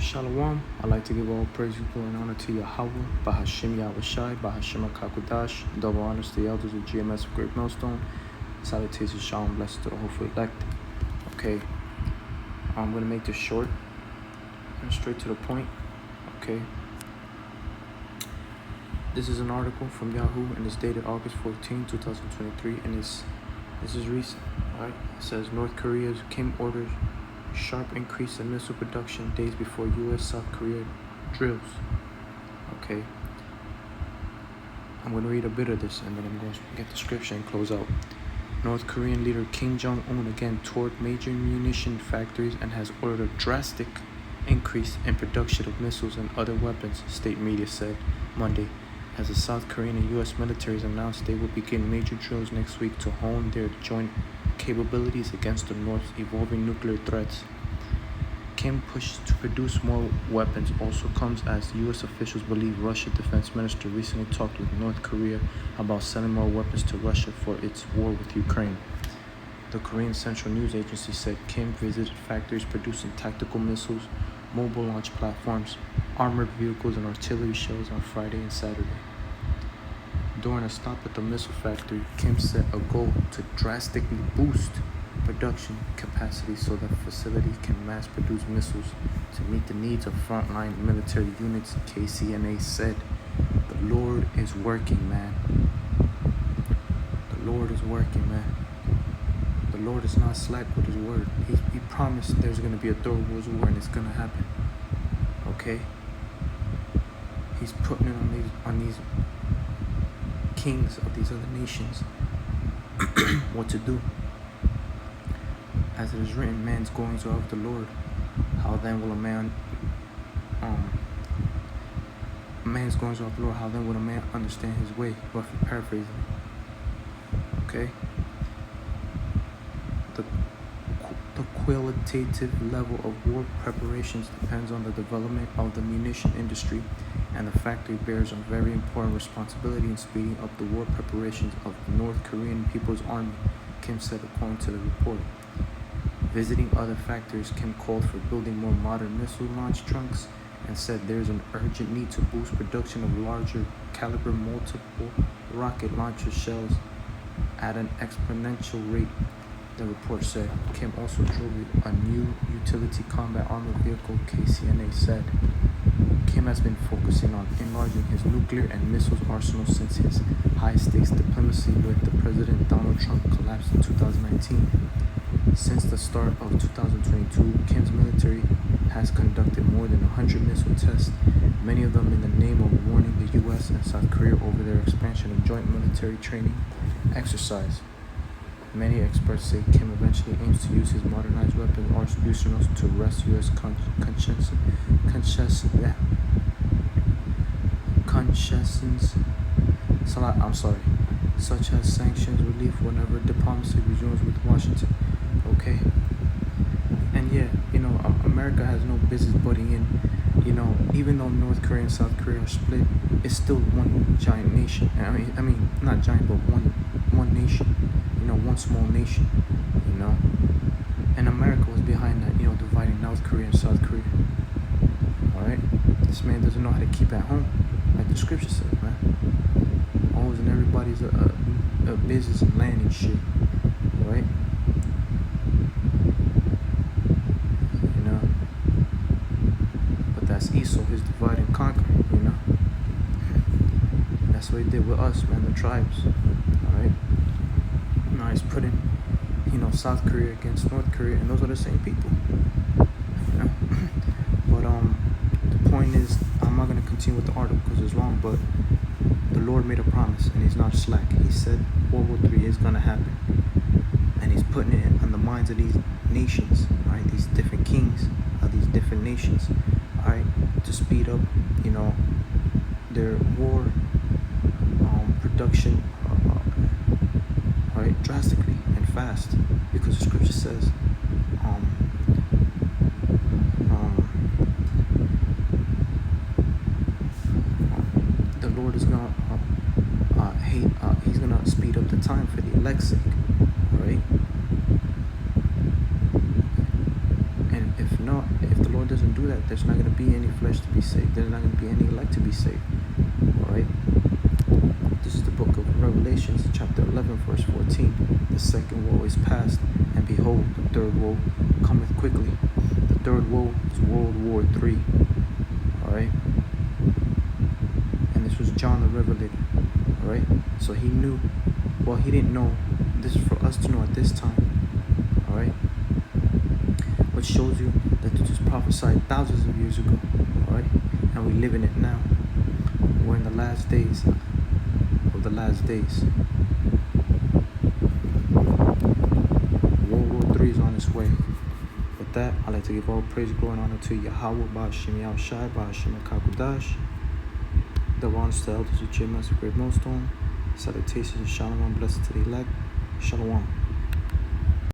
Shalom. I'd like to give all praise, glory, and honor to Yahweh, Bahashim Yahushai, Bahashim HaKakodash, double honors to the elders of GMS of Great Millstone. Salutations, shalom, blessed to the hopeful elect. Okay, I'm going to make this short and straight to the point. Okay, this is an article from Yahoo and it's dated August 14, 2023, and this is recent. All right, it says North Korea's Kim orders sharp increase in missile production days before U.S.-South Korea drills. Okay, I'm going to read a bit of this and then I'm going to get the scripture and close out. North Korean leader Kim Jong-un again toured major munition factories and has ordered a drastic increase in production of missiles and other weapons, state media said Monday, as the South Korean and U.S. militaries announced they will begin major drills next week to hone their joint capabilities against the North's evolving nuclear threats. Kim push to produce more weapons also comes as U.S. officials believe Russia's defense minister recently talked with North Korea about selling more weapons to Russia for its war with Ukraine. The Korean Central News Agency said Kim visited factories producing tactical missiles, mobile launch platforms, armored vehicles, and artillery shells on Friday and Saturday. During a stop at the missile factory, Kim set a goal to drastically boost production capacity so that the facility can mass produce missiles to meet the needs of frontline military units, KCNA said. The Lord is working, man. The Lord is working, man. The Lord is not slack with his word. He promised there's going to be a third world war and it's going to happen. Okay? He's putting it on these kings of these other nations what to do. As it is written, man's goings are of the Lord. How then will a man man's goings are of the Lord, how then will a man understand his way? Roughly paraphrasing. Okay? The qualitative level of war preparations depends on the development of the munition industry, and the factory bears a very important responsibility in speeding up the war preparations of the North Korean People's Army, Kim said according to the report. Visiting other factories, Kim called for building more modern missile launch trunks and said there is an urgent need to boost production of larger caliber multiple rocket launcher shells at an exponential rate, the report said. Kim also drove a new utility combat armored vehicle, KCNA said. Kim has been focusing on enlarging his nuclear and missiles arsenal since his high-stakes diplomacy with the President Donald Trump collapsed in 2019. Since the start of 2022, Kim's military has conducted more than 100 missile tests, many of them in the name of warning the U.S. and South Korea over their expansion of joint military training exercise. Many experts say Kim eventually aims to use his modernized weapons arsenals to wrest U.S. such as sanctions relief whenever diplomacy resumes with Washington. Okay? And yeah, America has no business butting in. Even though North Korea and South Korea are split, it's still one giant nation. I mean, not giant, but one nation. One small nation. And America was behind that, dividing North Korea and South Korea. All right? This man doesn't know how to keep at home, like the scripture says, man. Always and everybody's a business and land and shit. All right? But that's Esau, his divide and conquer, That's what he did with us, man, the tribes. All right? Now he's putting, South Korea against North Korea, and those are the same people. But the point is, I'm not going to continue with the article because it's long, but the Lord made a promise, and he's not slack. He said Ww3 is going to happen, and he's putting it on the minds of these nations, right? These different kings of these different nations, all right, to speed up, their war production, right, drastically and fast, because the scripture says, the Lord is gonna he's gonna speed up the time for the elect's sake, right? And if the Lord doesn't do elect. There's not going to be any flesh to be saved. There's not going to be any elect to be saved. All right. This is the book of Revelations, chapter 11, verse 14. The second woe is past, and behold, the third woe cometh quickly. The third woe is Ww3. All right. And this was John the Revelator. All right. So he knew. Well, he didn't know. This is for us to know at this time. All right. Which shows you that this was prophesied thousands of years ago. All right. And we live in it now. We're in the last days of the last days. Ww3 is on its way. With that, I'd like to give all praise, glory, and honor to Yahweh, Ba'ashim Yahushai, Ba'ashim Kakudash. The honors to the elders of Jim, Master Great Millstone. Salutations and shalom, blessed to the elect. Shalom.